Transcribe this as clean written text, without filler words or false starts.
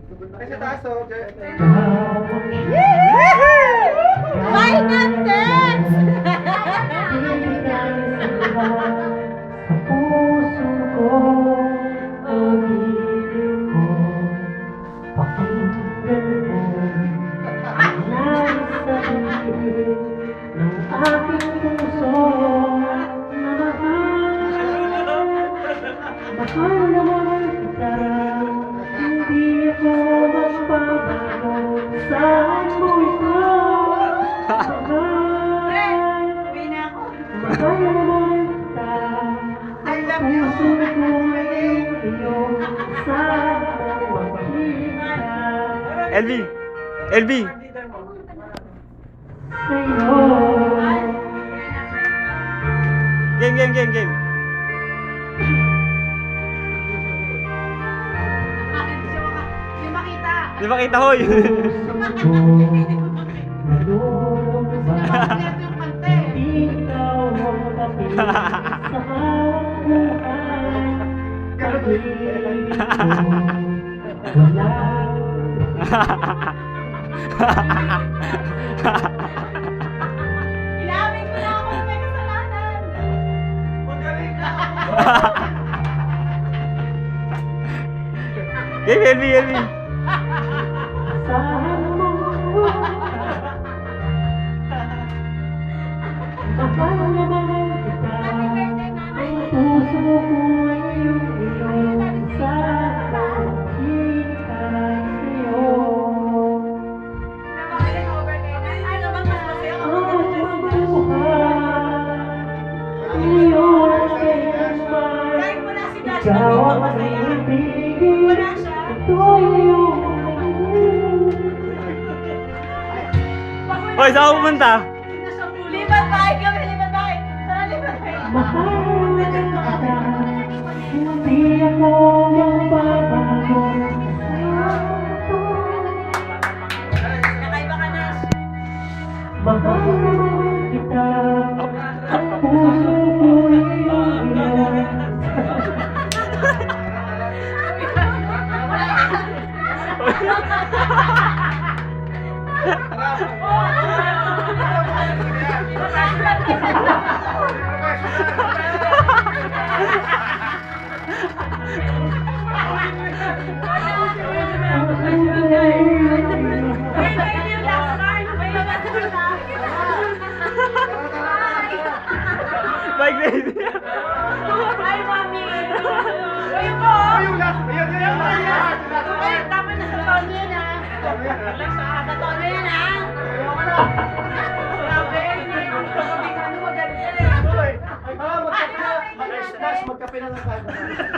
Kasi taas o. Why not dance? Sa puso ko, pag-ibig ko, pakinggan mo ang nais sabihin ng aking puso na mahal naman kita, hindi ako magbabago sa amoy ko. Mahal naman kita, ang puso ko ay iyong sana makita LB! LB! sa'yo. Game! Hindi makita. Di ba kita, hoy? Puso ko, nalulungba, Yung kante. ikaw ang kapit sa buhay. Pag-ibig ko, walang Inamin ko na ako may kasalanan. Magaling ka. Game, LB! asahan mo. Mahal naman kita, ang puso ko ay iyong sana makita sa'yo. Ano bang mas masaya Ang kapag magbuhay, iyon kailanman. kahit wala si Dash na Ikaw dito ang masaya. ibigin, Wala siya. ito'y iyong Hoy, saan ka pupunta? Lipat tayo kami, lipat tayo. Tara, lipat tayo. mahal na kita, hindi ako magbabago. Nakaiba ka na. Mahal naman kita, ang puso ko'y iyong. Bike lady! Hi, Mami! Kayo po! Ayun na. Ayan. Ay, tama na sa tono yan, ha? Sa tono yan, ha? Grabe, hindi yung ano mo, ganito, eh. Magkape na. Magkape na lang tayo.